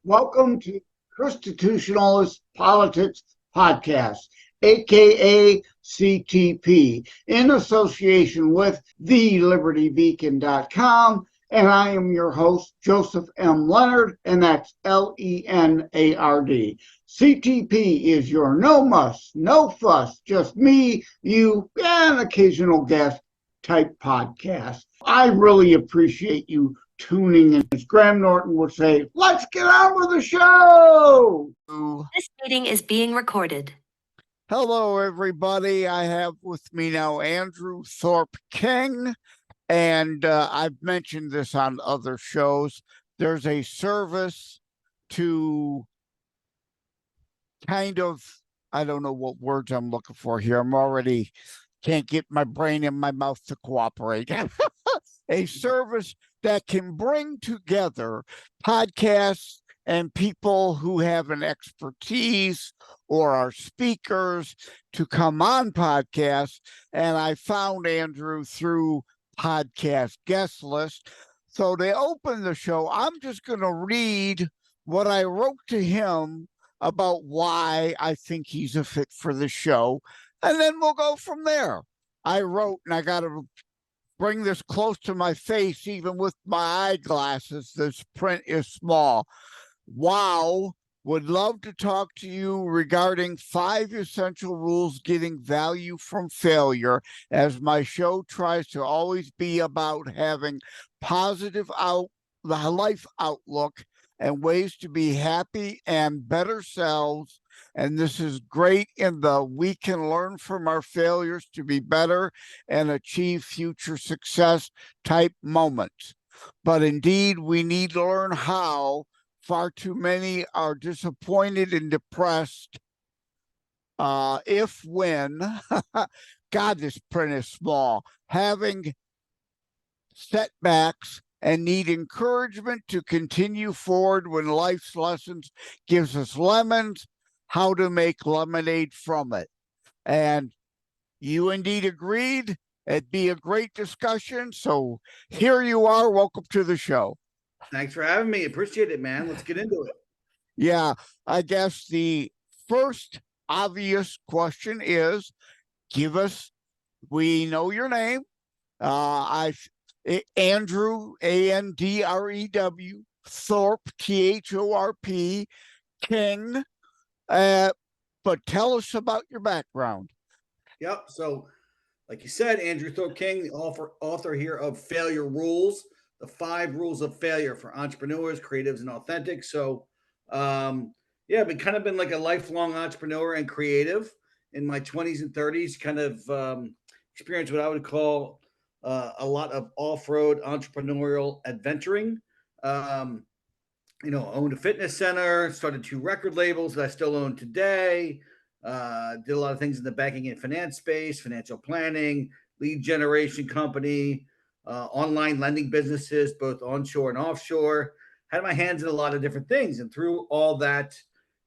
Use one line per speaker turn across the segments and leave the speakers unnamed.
Welcome to ChristiTutionalist Politics podcast, aka CTP, in association with thelibertybeacon.com. And I am your host, Joseph M. Lenard, and that's Lenard. CTP is your no muss, no fuss, just me, you, and occasional guest type podcast. I really appreciate you tuning in. As Graham Norton would say, let's get on with the show.
This meeting is being recorded.
Hello, everybody. I have with me now Andrew Thorp King, and I've mentioned this on other shows. There's a service to kind of, I don't know what words I'm looking for here. I'm already can't get my brain in my mouth to cooperate. A service that can bring together podcasts and people who have an expertise or are speakers to come on podcasts. And I found Andrew through Podcast Guest List. So to open the show, I'm just going to read what I wrote to him about why I think he's a fit for the show. And then we'll go from there. I wrote, and I got to bring this close to my face, even with my eyeglasses. This print is small. Wow. Would love to talk to you regarding 5 essential rules getting value from failure, as my show tries to always be about having positive life outlook and ways to be happy and better selves. And this is great in the we can learn from our failures to be better and achieve future success type moments. But indeed, we need to learn how. Far too many are disappointed and depressed when, God, this print is small, having setbacks and need encouragement to continue forward when life's lessons gives us lemons, how to make lemonade from it. And you indeed agreed. It'd be a great discussion. So here you are. Welcome to the show.
Thanks for having me. Appreciate it, man. Let's get into it.
Yeah, I guess the first obvious question is, we know your name. Andrew, Andrew, Thorp, Thorp, King. But tell us about your background.
Yep. So, like you said, Andrew Thorp King, the author here of Failure Rules, the 5 rules of failure for entrepreneurs, creatives, and authentics. So, I've been like a lifelong entrepreneur and creative in my 20s and 30s, kind of experienced what I would call a lot of off-road entrepreneurial adventuring. Owned a fitness center, started 2 record labels that I still own today. Did a lot of things in the banking and finance space, financial planning, lead generation company, online lending businesses, both onshore and offshore. Had my hands in a lot of different things. And through all that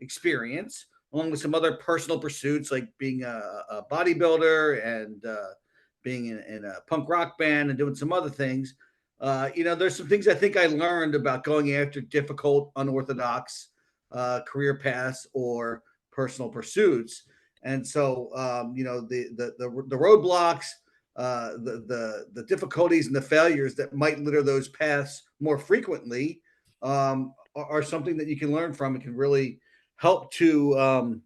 experience, along with some other personal pursuits like being a bodybuilder and being in a punk rock band and doing some other things, there's some things I think I learned about going after difficult, unorthodox career paths or personal pursuits. And so, the roadblocks, the difficulties and the failures that might litter those paths more frequently are something that you can learn from. It can really help to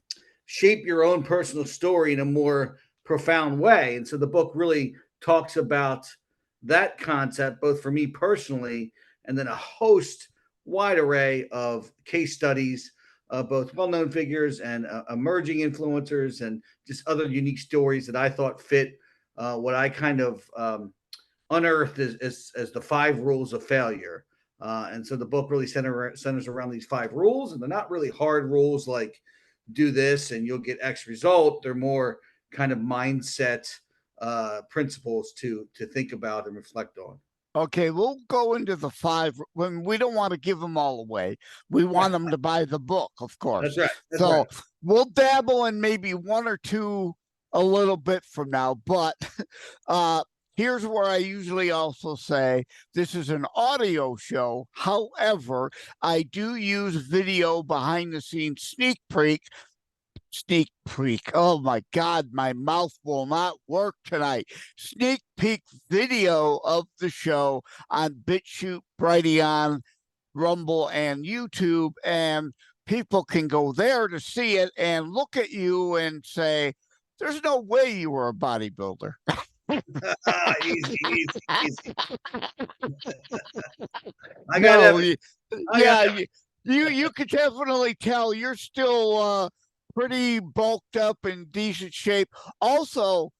shape your own personal story in a more profound way. And so the book really talks about that concept, both for me personally, and then a wide array of case studies, both well-known figures and emerging influencers, and just other unique stories that I thought fit what I kind of unearthed as the 5 rules of failure. And so the book really centers around these 5 rules, and they're not really hard rules like do this and you'll get X result. They're more kind of mindset principles to think about and reflect on.
Okay, we'll go into the 5 when we don't want to give them all away. We want them to buy the book, of course.
That's right.
So we'll dabble in maybe 1 or 2 a little bit from now, but Here's where I usually also say this is an audio show. However, I do use video behind the scenes sneak peek. Oh my God, my mouth will not work tonight. Sneak peek video of the show on BitChute, Brighteon, Rumble, and YouTube. And people can go there to see it and look at you and say, there's no way you were a bodybuilder.
Easy.
You could definitely tell you're still pretty bulked up in decent shape. Also,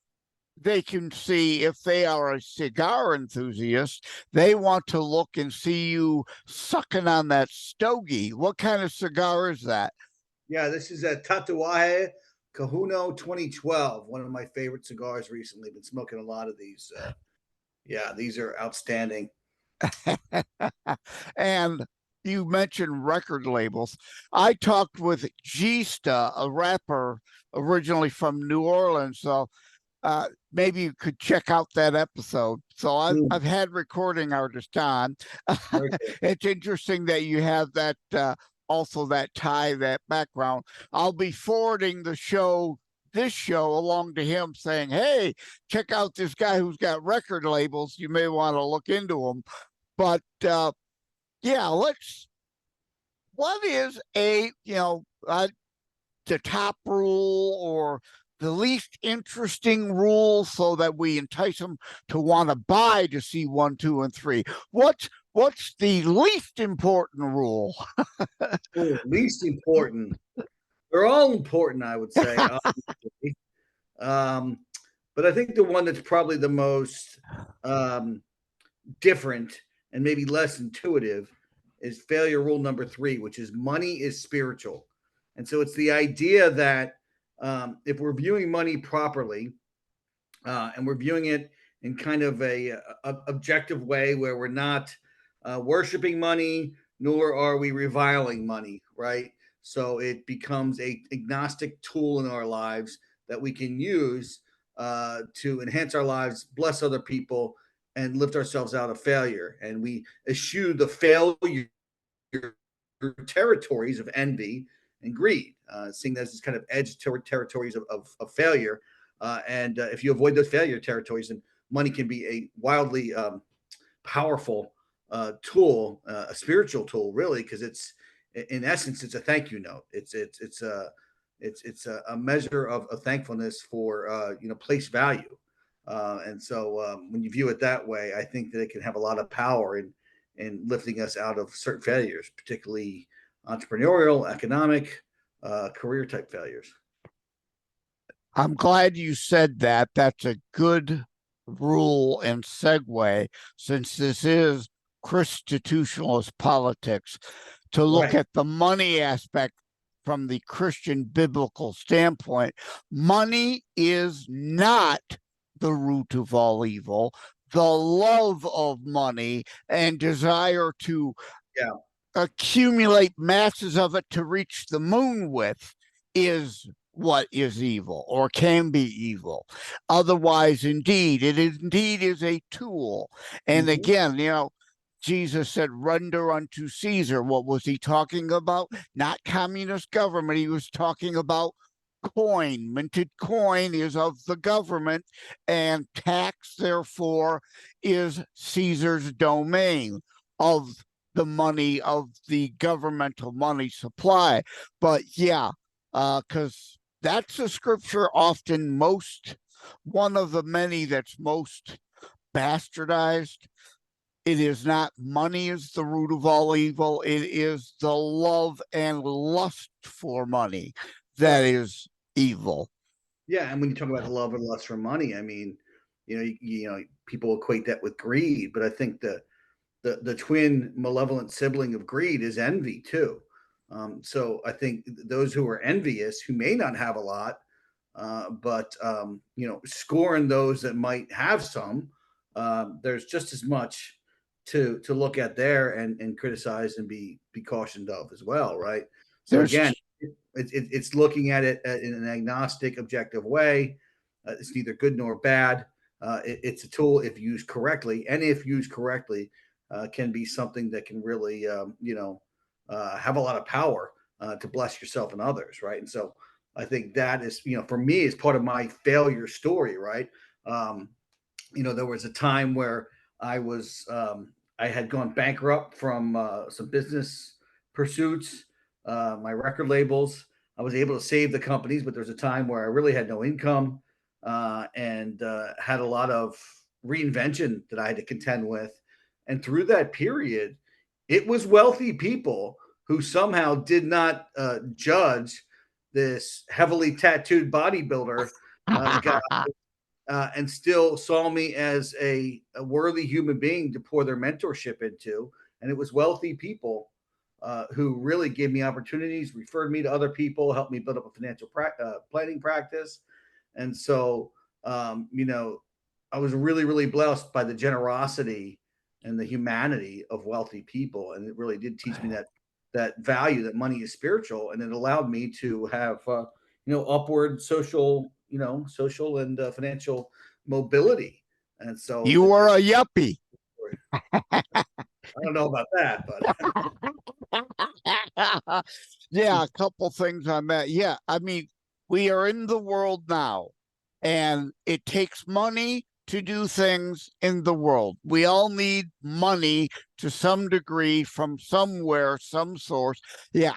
they can see if they are a cigar enthusiast, they want to look and see you sucking on that stogie. What kind of cigar is that?
Yeah, this is a Tatuaje Cajuno 2012, one of my favorite cigars recently. Been smoking a lot of these. These are outstanding.
And you mentioned record labels. I talked with Gista, a rapper originally from New Orleans. So maybe you could check out that episode. So I've had recording artists on. It's interesting that you have that also that tie, that background. I'll be forwarding this show along to him saying, hey, check out this guy who's got record labels. You may want to look into him. But what is the top rule or the least interesting rule so that we entice them to want to buy to see 1, 2, and 3? What's the least important rule?
Least important. They're all important, I would say. But I think the one that's probably the most different and maybe less intuitive is failure rule number 3, which is money is spiritual. And so it's the idea that if we're viewing money properly and we're viewing it in kind of a objective way where we're not worshiping money, nor are we reviling money, right? So it becomes a agnostic tool in our lives that we can use to enhance our lives, bless other people, and lift ourselves out of failure. And we eschew the failure territories of envy and greed, seeing this as kind of edge territories of failure. And if you avoid those failure territories, then money can be a wildly powerful tool, a spiritual tool, really, because it's in essence it's a thank you note. It's a measure of thankfulness for place value. And so when you view it that way, I think that it can have a lot of power in lifting us out of certain failures, particularly entrepreneurial, economic, career type failures.
I'm glad you said that. That's a good rule and segue, since this is ChristiTutionalist Politics, to look at the money aspect from the Christian biblical standpoint. Money is not the root of all evil. The love of money and desire to accumulate masses of it to reach the moon with is what is evil or can be evil. Otherwise, it is a tool. And again, Jesus said, render unto Caesar. What was he talking about? Not communist government. He was talking about coin. Minted coin is of the government, and tax, therefore, is Caesar's domain of the money, of the governmental money supply. But because that's a scripture often one of the many that's most bastardized. It is not money is the root of all evil. It is the love and lust for money that is evil.
Yeah, and when you talk about love and lust for money, I mean, people equate that with greed, but I think the twin malevolent sibling of greed is envy too. So I think those who are envious, who may not have a lot, but scorn those that might have some, there's just as much to look at there and criticize and be cautioned of as well, right? So again, it's looking at it in an agnostic, objective way. It's neither good nor bad. it's a tool, if used correctly, and if used correctly, can be something that can really, have a lot of power to bless yourself and others, right? And so I think that is, for me, is part of my failure story, right? There was a time where I had gone bankrupt from some business pursuits, my record labels. I was able to save the companies, but there was a time where I really had no income and had a lot of reinvention that I had to contend with. And through that period, it was wealthy people who somehow did not judge this heavily tattooed bodybuilder guy and still saw me as a worthy human being to pour their mentorship into. And it was wealthy people who really gave me opportunities, referred me to other people, helped me build up a financial planning practice. And so, I was really, really blessed by the generosity and the humanity of wealthy people. And it really did teach me that value, that money is spiritual. And it allowed me to have, upward social and financial mobility. And so
You were a yuppie.
I don't know about that,
but yeah, a couple things on that. Yeah, I mean, we are in the world now, and it takes money to do things in the world. We all need money to some degree from somewhere, some source. Yeah,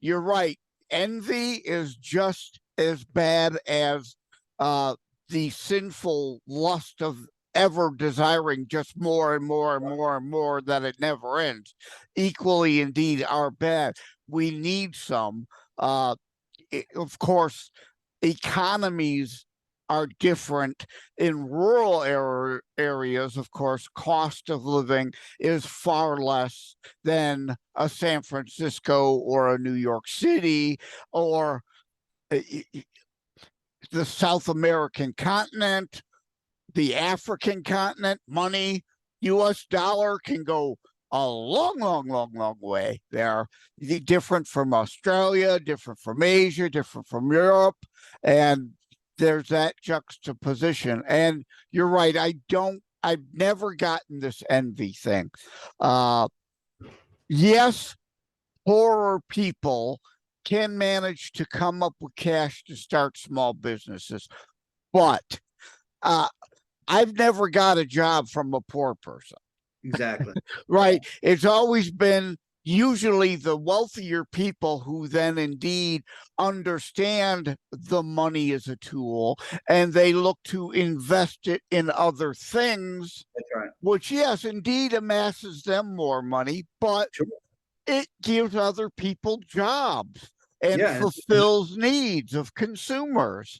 you're right. Envy is just as bad as the sinful lust of ever desiring just more and more and more and more, that it never ends. Equally, indeed, are bad. We need some. Of course, economies are different in rural areas. Of course, cost of living is far less than a San Francisco or a New York City or the South American continent, the African continent. Money, US dollar can go a long, long, long, long way there. Different from Australia, different from Asia, different from Europe. And there's that juxtaposition. And you're right, I've never gotten this envy thing. Yes, poorer people can manage to come up with cash to start small businesses, but I've never got a job from a poor person.
Exactly.
Right. It's always been usually the wealthier people who then indeed understand the money as a tool, and they look to invest it in other things.
That's right.
Which, yes, indeed amasses them more money, but sure, it gives other people jobs and fulfills needs of consumers.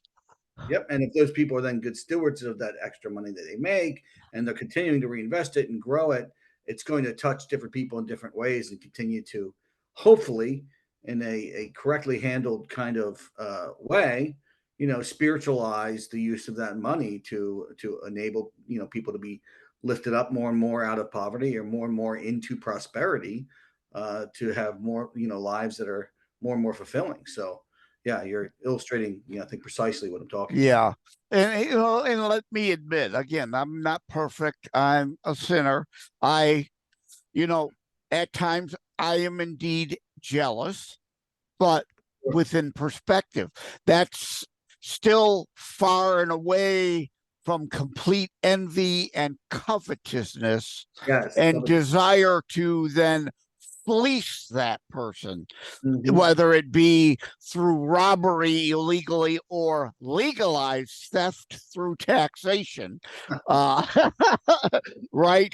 Yep. And if those people are then good stewards of that extra money that they make, and they're continuing to reinvest it and grow it, it's going to touch different people in different ways and continue to, hopefully, in a correctly handled kind of way, spiritualize the use of that money to enable, people to be lifted up more and more out of poverty, or more and more into prosperity, to have more, lives that are more and more fulfilling. So yeah, you're illustrating, I think, precisely what I'm talking about.
And and let me admit, again, I'm not perfect. I'm a sinner. At times I am indeed jealous, but within perspective, that's still far and away from complete envy and covetousness, and desire to then fleece that person, whether it be through robbery illegally or legalized theft through taxation. Right?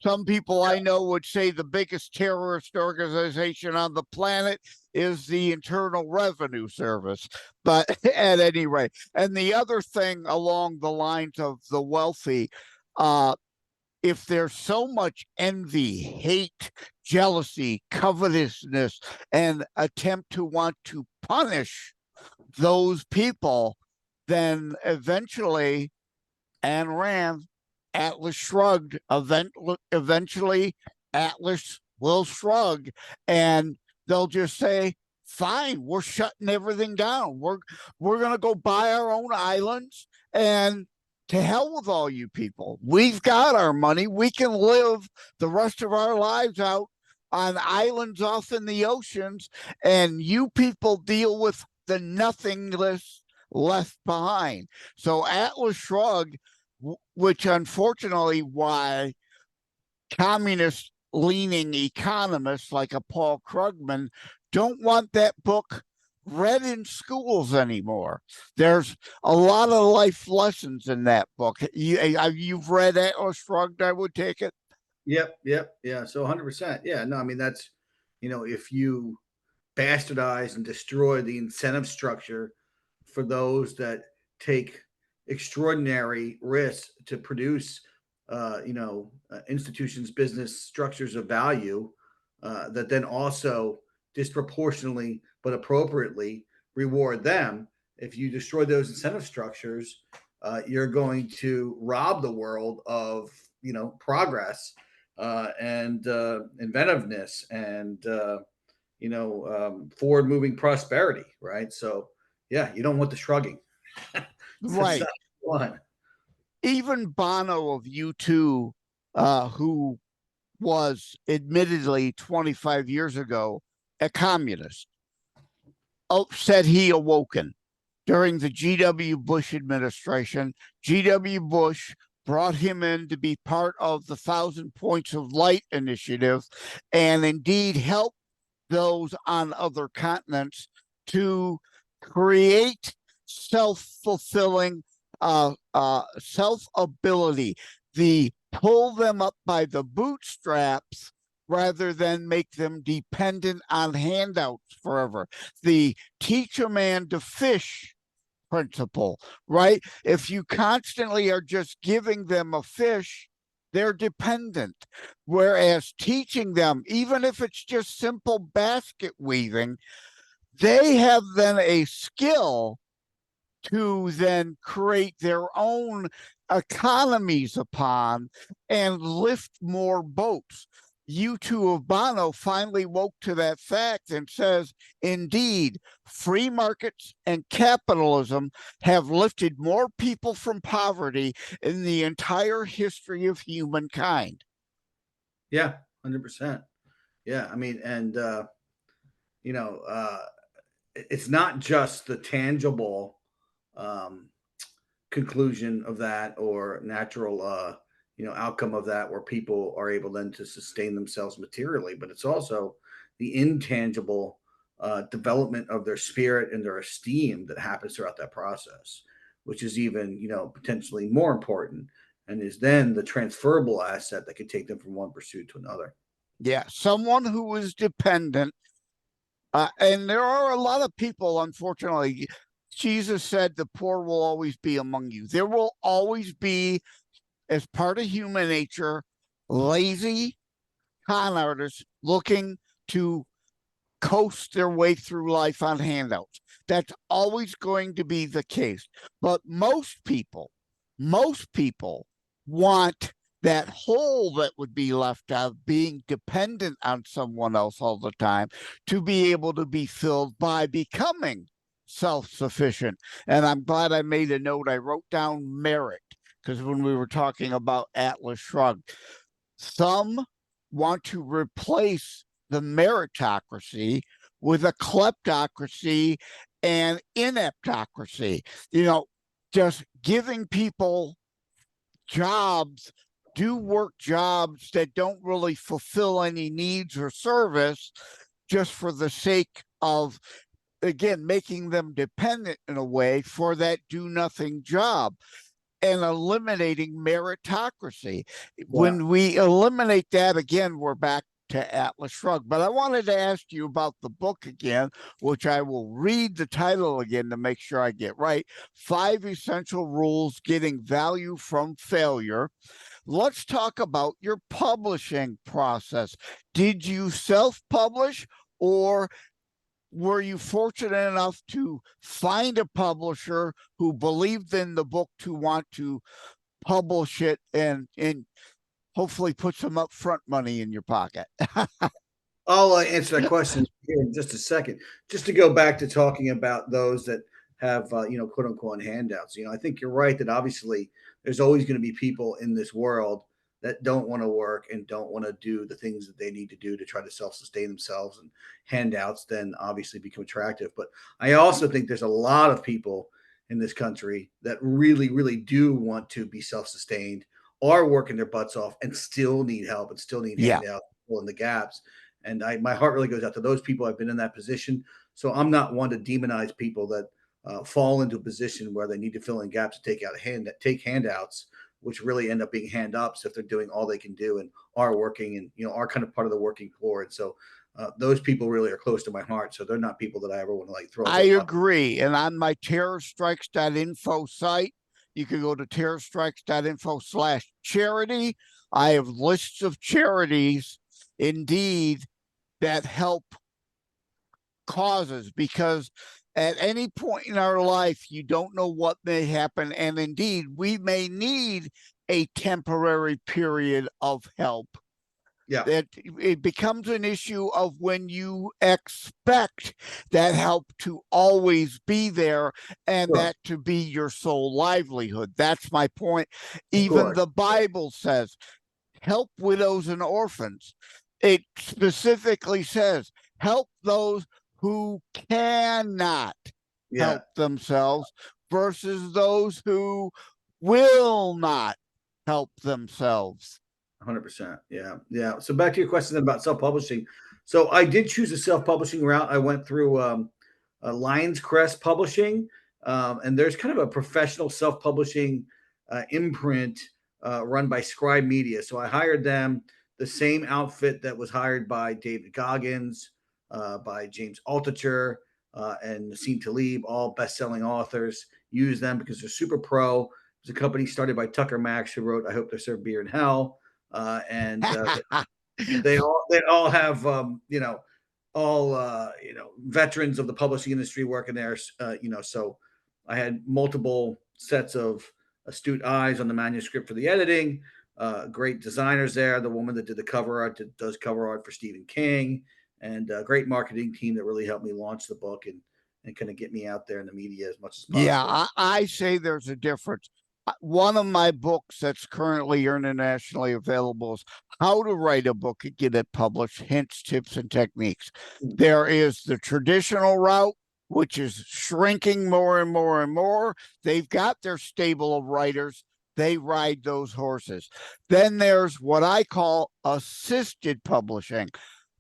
Some people I know would say the biggest terrorist organization on the planet is the Internal Revenue Service. But at any rate, and the other thing along the lines of the wealthy, if there's so much envy, hate, jealousy, covetousness, and attempt to want to punish those people, then eventually, Ayn Rand, Atlas shrugged, eventually Atlas will shrug, and they'll just say, fine, we're shutting everything down. We're going to go buy our own islands and to hell with all you people. We've got our money. We can live the rest of our lives out on islands off in the oceans, and you people deal with the nothingness left behind. So Atlas Shrugged, which unfortunately why communist leaning economists like a Paul Krugman don't want that book read in schools anymore. There's a lot of life lessons in that book. You've read Atlas Shrugged, I would take it.
Yep. Yeah. So 100%. Yeah. No, I mean, that's, if you bastardize and destroy the incentive structure for those that take extraordinary risks to produce, institutions, business structures of value that then also disproportionately but appropriately reward them. If you destroy those incentive structures, you're going to rob the world of progress and inventiveness and forward moving prosperity, right? So yeah, you don't want the shrugging.
Right.
One.
Even Bono of U2, who was admittedly 25 years ago a communist, said he awoken during the G.W. Bush administration. G.W. Bush brought him in to be part of the 1,000 Points of Light initiative and indeed helped those on other continents to create self-fulfilling self-ability, the pull them up by the bootstraps rather than make them dependent on handouts forever. The teach a man to fish principle, right? If you constantly are just giving them a fish, they're dependent. Whereas teaching them, even if it's just simple basket weaving, they have then a skill to then create their own economies upon and lift more boats. U2 of Bono finally woke to that fact and says, indeed, free markets and capitalism have lifted more people from poverty in the entire history of humankind.
Yeah, 100%. Yeah, I mean, and, it's not just the tangible conclusion of that or natural outcome of that where people are able then to sustain themselves materially, but it's also the intangible development of their spirit and their esteem that happens throughout that process, which is even potentially more important and is then the transferable asset that could take them from one pursuit to another.
Yeah, someone who is dependent. And there are a lot of people, unfortunately. Jesus said the poor will always be among you. There will always be, as part of human nature, lazy con artists looking to coast their way through life on handouts. That's always going to be the case. But most people want that hole that would be left out, being dependent on someone else all the time, to be able to be filled by becoming self-sufficient. And I'm glad I made a note. I wrote down merit, because when we were talking about Atlas Shrugged, some want to replace the meritocracy with a kleptocracy and ineptocracy. Just giving people jobs, do work jobs that don't really fulfill any needs or service just for the sake of, again, making them dependent in a way for that do-nothing job, and eliminating meritocracy. Yeah. When we eliminate that, again, we're back to Atlas Shrugged. But I wanted to ask you about the book again, which I will read the title again to make sure I get right. 5 Essential Rules Getting Value from Failure. Let's talk about your publishing process. Did you self-publish, or were you fortunate enough to find a publisher who believed in the book to want to publish it and hopefully put some upfront money in your pocket?
I'll answer that question here in just a second. Just to go back to talking about those that have, quote unquote handouts. I think you're right that obviously there's always going to be people in this world that don't want to work and don't want to do the things that they need to do to try to self-sustain themselves, and handouts then obviously become attractive. But I also think there's a lot of people in this country that really, really do want to be self-sustained, are working their butts off, and still need help and still need handouts, fill in the gaps. And my heart really goes out to those people. I've been in that position. So I'm not one to demonize people that fall into a position where they need to fill in gaps to take handouts, which really end up being hand ups if they're doing all they can do and are working and, you know, are kind of part of the working poor. And so those people really are close to my heart. So they're not people that I ever want to like throw.
I agree. And on my TerrorStrikes.info site, you can go to TerrorStrikes.info/charity. I have lists of charities, indeed, that help causes, because at any point in our life, you don't know what may happen. And indeed, we may need a temporary period of help.
Yeah.
That it becomes an issue of when you expect that help to always be there and that to be your sole livelihood. That's my point. Even the Bible says, help widows and orphans. It specifically says, help those who cannot help themselves versus those who will not help themselves.
100%. Yeah. Yeah. So back to your question about self-publishing. So I did choose a self-publishing route. I went through Lion's Crest Publishing, and there's kind of a professional self-publishing imprint run by Scribe Media. So I hired them, the same outfit that was hired by David Goggins, by James Altucher, and Nassim Taleb, all best-selling authors. Use them because they're super pro. It's a company started by Tucker Max, who wrote "I Hope They Serve Beer in Hell," and they all have veterans of the publishing industry working there. So I had multiple sets of astute eyes on the manuscript for the editing. Great designers there. The woman that did the cover art does cover art for Stephen King, and a great marketing team that really helped me launch the book and kind of get me out there in the media as much as possible.
Yeah, I say there's a difference. One of my books that's currently internationally available is How to Write a Book and Get It Published, Hints, Tips, and Techniques. There is the traditional route, which is shrinking more and more and more. They've got their stable of writers. They ride those horses. Then there's what I call assisted publishing,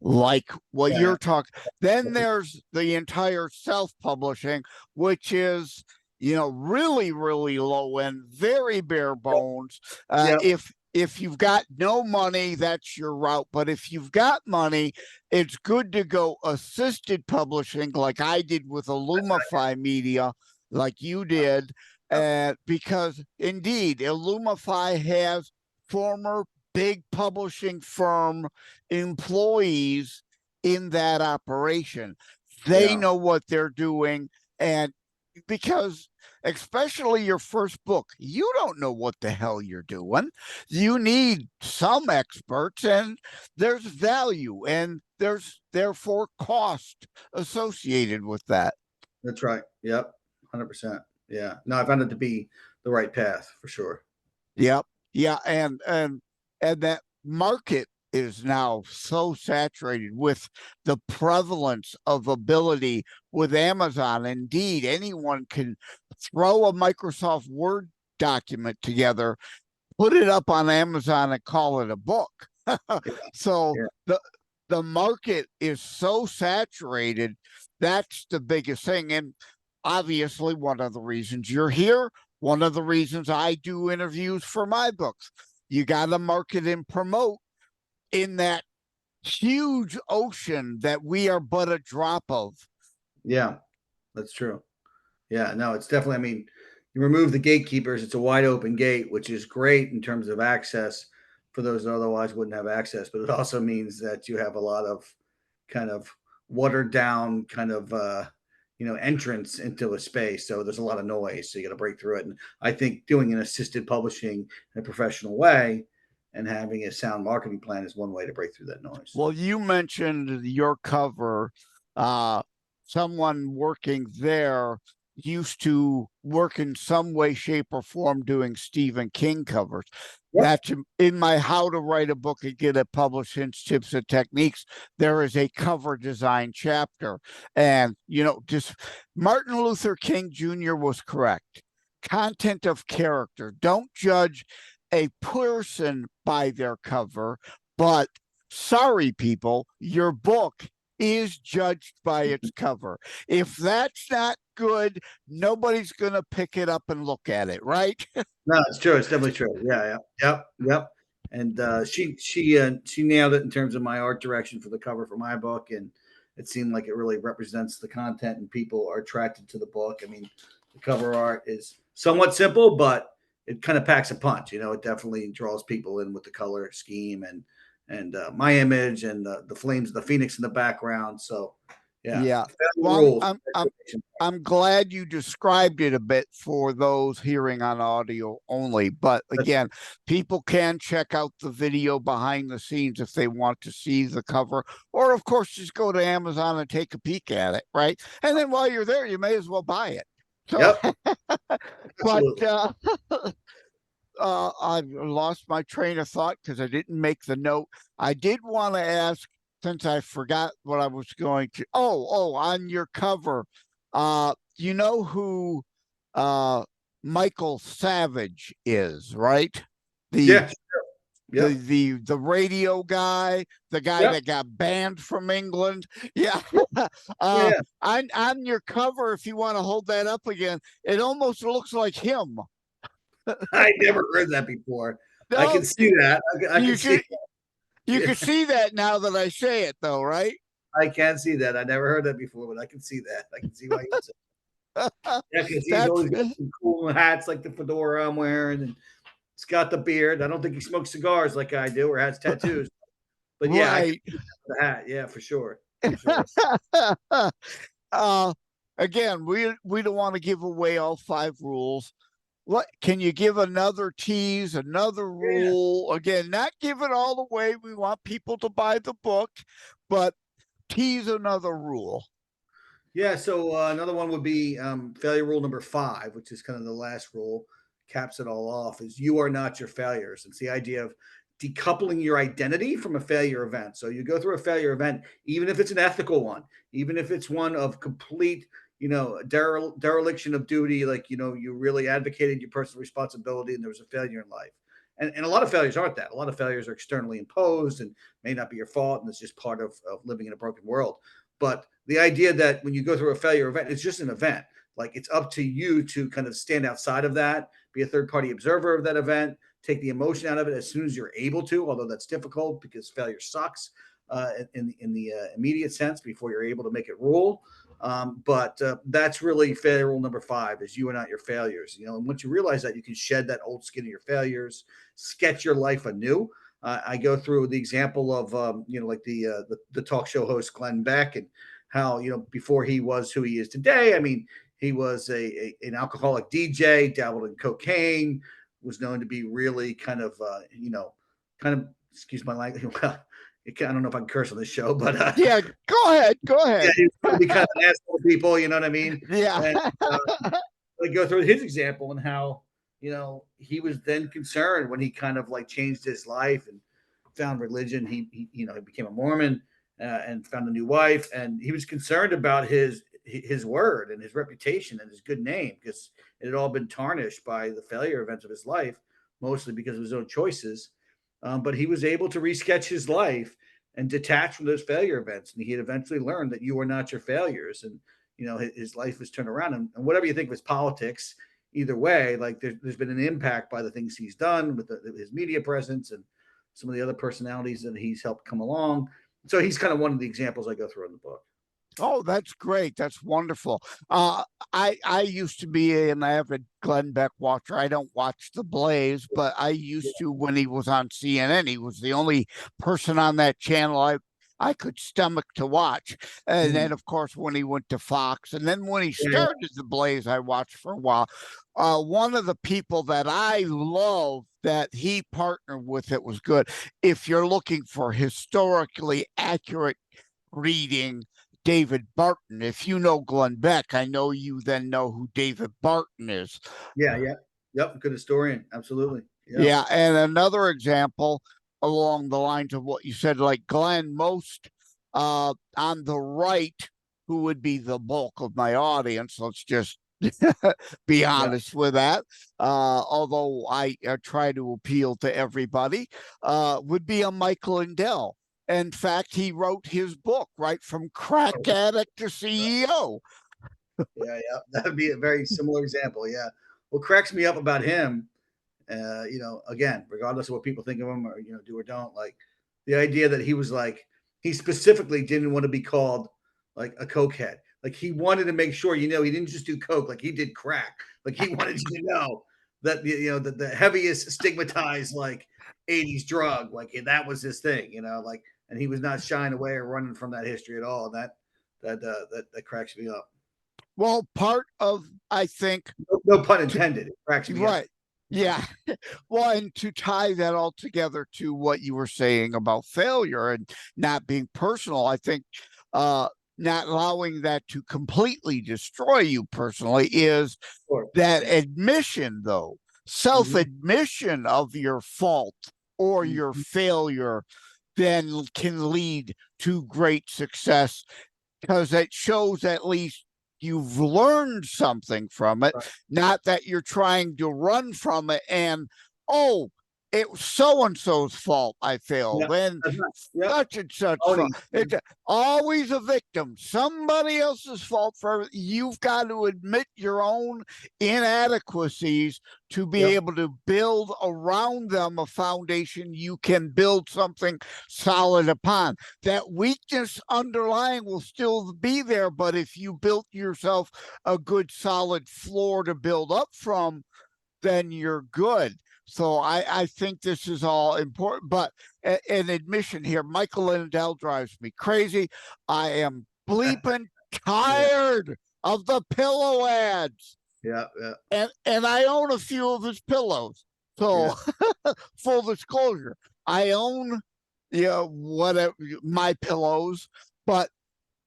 like what you're talking. Then there's the entire self-publishing, which is, you know, really, really low end, very bare bones. If you've got no money, that's your route. But if you've got money, it's good to go assisted publishing, like I did with Illumify Media, like you did, because indeed, Illumify has former big publishing firm employees in that operation. They know what they're doing, and because especially your first book, you don't know what the hell you're doing. You need some experts, and there's value, and there's therefore cost associated with that.
That's right. Yep. 100%. Yeah. No, I found it to be the right path for sure.
Yep. Yeah. And that market is now so saturated with the prevalence of ability with Amazon. Indeed, anyone can throw a Microsoft Word document together, put it up on Amazon, and call it a book. So the market is so saturated. That's the biggest thing. And obviously, one of the reasons you're here, one of the reasons I do interviews for my books, you got to market and promote in that huge ocean that we are but a drop of.
Yeah, that's true. Yeah, no, it's definitely, I mean, you remove the gatekeepers, it's a wide open gate, which is great in terms of access for those that otherwise wouldn't have access. But it also means that you have a lot of kind of watered down kind of, entrance into a space. So there's a lot of noise. So you got to break through it. And I think doing an assisted publishing in a professional way and having a sound marketing plan is one way to break through that noise.
Well, you mentioned your cover, someone working there used to work in some way, shape, or form doing Stephen King covers.
Yep.
That's in my How to Write a Book and Get It Published, Hints, Tips, and Techniques. There is a cover design chapter. And, just Martin Luther King Jr. was correct. Content of character. Don't judge a person by their cover, but sorry, people, your book is judged by its cover. If that's not good, nobody's going to pick it up and look at it, right?
No, it's true. It's definitely true. Yeah. Yep. And she nailed it in terms of my art direction for the cover for my book, and it seemed like it really represents the content, and people are attracted to the book. I mean, the cover art is somewhat simple, but it kind of packs a punch. It definitely draws people in with the color scheme and my image and the flames of the phoenix in the background. So
yeah. Well, I'm glad you described it a bit for those hearing on audio only. But again, people can check out the video behind the scenes if they want to see the cover, or of course, just go to Amazon and take a peek at it, right? And then while you're there, you may as well buy it. So,
yep.
But I've lost my train of thought because I didn't make the note. I did want to ask, since I forgot what I was going to. Oh, on your cover, you know who Michael Savage is, right?
Yeah.
The radio guy, the guy that got banned from England. Yeah. On your cover, if you want to hold that up again, it almost looks like him.
I never heard that before.
No,
I can see that. I can see that.
You can see that now that I say it, though, right?
I can see that. I never heard that before, but I can see that. I can see why you said that. Yeah, because he's always got some cool hats like the fedora I'm wearing, and he's got the beard. I don't think he smokes cigars like I do or has tattoos. But yeah,
right.
The hat. Yeah, for sure.
Again, we don't want to give away all 5 rules. What can you give another tease, another rule? Yeah. Again, not give it all away. We want people to buy the book, but tease another rule.
Yeah, so another one would be failure rule number 5, which is kind of the last rule, caps it all off, is you are not your failures. It's the idea of decoupling your identity from a failure event. So you go through a failure event, even if it's an ethical one, even if it's one of complete dereliction of duty, like, you really advocated your personal responsibility and there was a failure in life. And a lot of failures aren't that. A lot of failures are externally imposed and may not be your fault, and it's just part of living in a broken world. But the idea that when you go through a failure event, it's just an event. Like, it's up to you to kind of stand outside of that, be a third-party observer of that event, take the emotion out of it as soon as you're able to, although that's difficult because failure sucks in the immediate sense before you're able to make it rule. But that's really failure rule number 5, is you are not your failures. And once you realize that, you can shed that old skin of your failures, sketch your life anew. I go through the example of, like the talk show host Glenn Beck, and how, before he was who he is today. I mean, he was an alcoholic DJ, dabbled in cocaine, was known to be really kind of, excuse my language. I don't know if I can curse on this show, but
yeah, go ahead.
Yeah, he was probably kind of an asshole to people, you know what I mean?
Yeah.
And, I go through his example and how, he was then concerned when he kind of like changed his life and found religion. He became a Mormon and found a new wife, and he was concerned about his word and his reputation and his good name, because it had all been tarnished by the failure events of his life, mostly because of his own choices. But he was able to resketch his life and detach from those failure events. And he had eventually learned that you are not your failures. And, his life was turned around. And whatever you think of his politics, either way, like there's been an impact by the things he's done with his media presence and some of the other personalities that he's helped come along. So he's kind of one of the examples I go through in the book.
Oh, that's great. That's wonderful. I used to be an avid Glenn Beck watcher. I don't watch The Blaze, but I used to when he was on CNN. He was the only person on that channel I could stomach to watch. And then, of course, when he went to Fox, and then when he started The Blaze, I watched for a while. One of the people that I love that he partnered with that was good, if you're looking for historically accurate reading, David Barton. If you know Glenn Beck, I know you then know who David Barton is.
Yeah, yeah. Yep, good historian. Absolutely.
Yeah, and another example along the lines of what you said, like Glenn, most on the right, who would be the bulk of my audience, let's just be honest with that, although I try to appeal to everybody, would be a Michael Lindell. In fact, he wrote his book, right, from crack addict to CEO.
Yeah, that would be a very similar example. Yeah. What cracks me up about him, again, regardless of what people think of him or, do or don't, like the idea that he was like, he specifically didn't want to be called like a cokehead. Like he wanted to make sure, he didn't just do coke, like he did crack. Like he wanted you to know that, the heaviest stigmatized like 80s drug, like that was his thing, like, and he was not shying away or running from that history at all. And that cracks me up.
Well, part of, I think,
no pun intended, it cracks me
right.
up.
Yeah. Well, and to tie that all together to what you were saying about failure and not being personal, I think not allowing that to completely destroy you personally is that admission, though, self-admission of your fault or your failure then can lead to great success, because it shows at least you've learned something from it, not that you're trying to run from it and, oh, it was so-and-so's fault I failed, and such and such. It's always a victim, somebody else's fault for everything. You've got to admit your own inadequacies to be able to build around them a foundation you can build something solid upon. That weakness underlying will still be there, but if you built yourself a good solid floor to build up from, then you're good. So I think this is all important, but an admission here, Michael Lindell drives me crazy. I am bleeping tired of the pillow ads.
Yeah.
And I own a few of his pillows. So full disclosure, I own whatever my pillows, but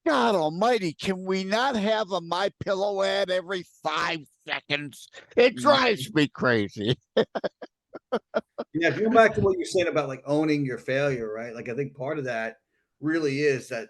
God almighty, can we not have a My Pillow ad every 5 seconds? It drives me crazy.
Yeah, if you go back to what you're saying about like owning your failure, right? Like I think part of that really is that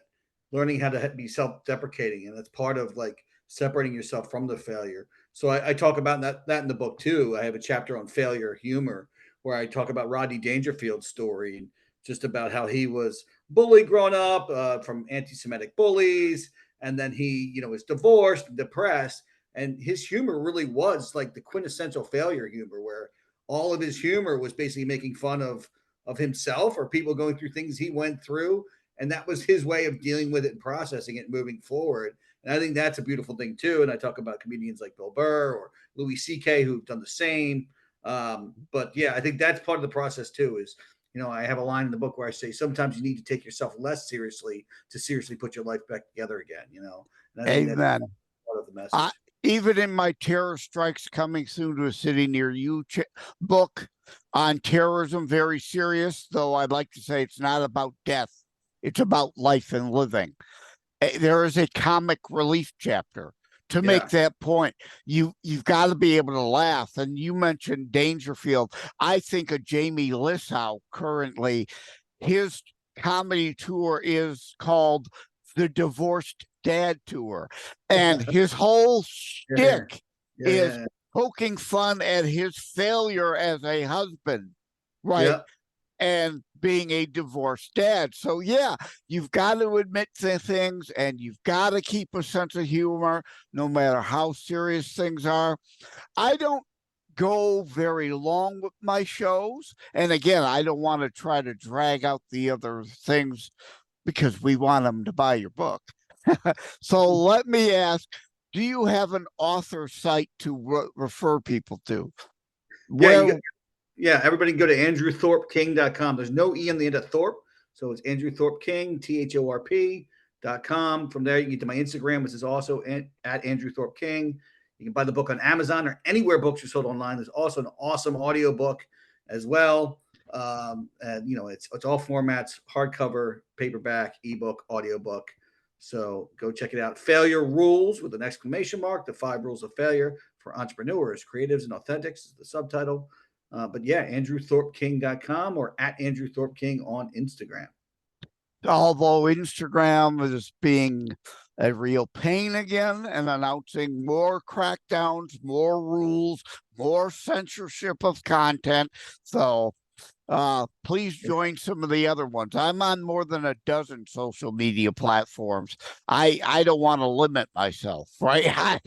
learning how to be self-deprecating, and that's part of like separating yourself from the failure. So I talk about that in the book too. I have a chapter on failure humor where I talk about Rodney Dangerfield's story and just about how he was bullied growing up from anti-Semitic bullies, and then he was divorced, depressed, and his humor really was like the quintessential failure humor, where all of his humor was basically making fun of himself or people going through things he went through, and that was his way of dealing with it and processing it and moving forward. And I think that's a beautiful thing too. And I talk about comedians like Bill Burr or Louis C.K. who've done the same. But yeah, I think that's part of the process too. Is I have a line in the book where I say sometimes you need to take yourself less seriously to seriously put your life back together again. And I think
Amen.
that's part of the message.
Even in my Terror Strikes Coming Soon to a City Near You book on terrorism, very serious, though I'd like to say it's not about death. It's about life and living. There is a comic relief chapter to make that point. You've got to be able to laugh. And you mentioned Dangerfield. I think of Jamie Lissow currently. His comedy tour is called The Divorced Dad Tour, and his whole shtick is poking fun at his failure as a husband, right? And being a divorced dad. So yeah, you've got to admit to things, and you've got to keep a sense of humor no matter how serious things are. I don't go very long with my shows, and again, I don't want to try to drag out the other things because we want them to buy your book. So let me ask, do you have an author site to refer people to?
Everybody can go to AndrewThorpKing.com. There's no E on the end of Thorpe, so it's Andrew Thorp King, THORP.com. From there, you can get to my Instagram, which is also at Andrew Thorp King. You can buy the book on Amazon or anywhere books are sold online. There's also an awesome audio book as well. And it's all formats: hardcover, paperback, ebook, audiobook. So go check it out. Failure Rules with an exclamation mark. The 5 Rules of Failure for Entrepreneurs, Creatives, and Authentics is the subtitle. But yeah, AndrewThorpKing.com or at Andrew Thorp King on Instagram.
Although Instagram is being a real pain again and announcing more crackdowns, more rules, more censorship of content. So please join some of the other ones. I'm on more than a dozen social media platforms. I don't want to limit myself, right?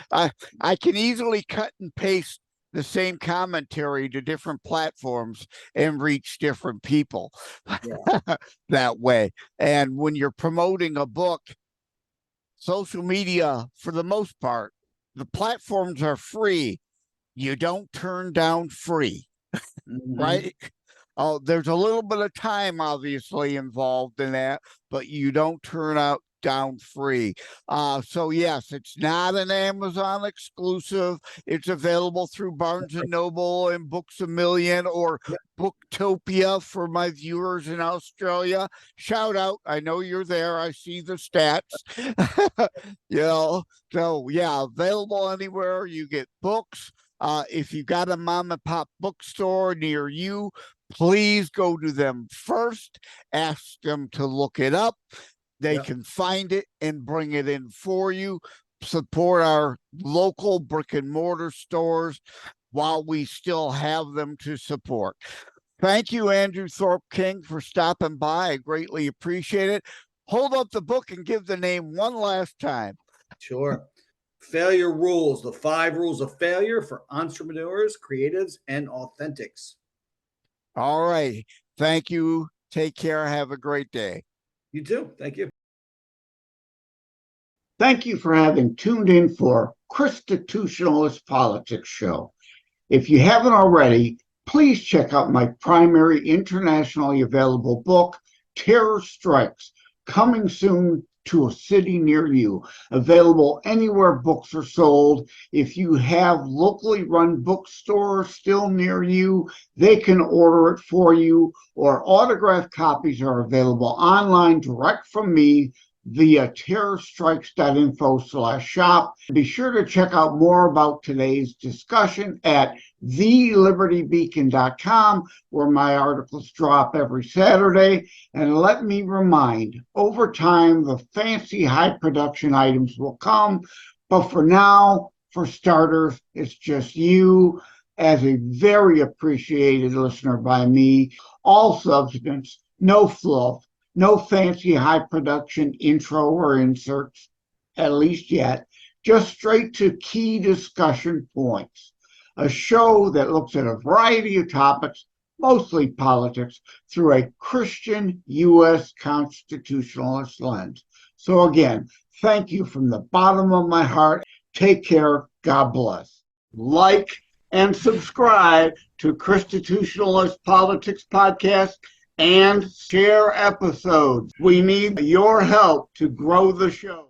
I can easily cut and paste the same commentary to different platforms and reach different people that way. And when you're promoting a book, social media, for the most part, the platforms are free. You don't turn down free, right? Oh, there's a little bit of time obviously involved in that, but you don't turn out down free. So yes, it's not an Amazon exclusive. It's available through Barnes and Noble and Books A Million or Booktopia for my viewers in Australia. Shout out, I know you're there. I see the stats. So yeah, available anywhere you get books. If you got a mom and pop bookstore near you, please go to them first. Ask them to look it up. They can find it and bring it in for you. Support our local brick and mortar stores while we still have them to support. Thank you, Andrew Thorp King, for stopping by. I greatly appreciate it. Hold up the book and give the name one last time.
Sure. Failure Rules, the 5 Rules of Failure for Entrepreneurs, Creatives, and Authentics.
All right. Thank you. Take care. Have a great day.
You too. Thank you.
Thank you for having tuned in for ChristiTutionalist Politics Show. If you haven't already, please check out my primary internationally available book, Terror Strikes, coming soon to a city near you. Available anywhere books are sold. If you have locally run bookstores still near you, they can order it for you, or autographed copies are available online direct from me via TerrorStrikes.info/shop. Be sure to check out more about today's discussion at thelibertybeacon.com, where my articles drop every Saturday. And let me remind, over time, the fancy high production items will come. But for now, for starters, it's just you as a very appreciated listener by me. All substance, no fluff, no fancy high production intro or inserts, at least yet, just straight to key discussion points. A show that looks at a variety of topics, mostly politics, through a Christian U.S. constitutionalist lens. So again, thank you from the bottom of my heart. Take care. God bless. Like and subscribe to ChristiTutionalist Politics Podcast and share episodes. We need your help to grow the show.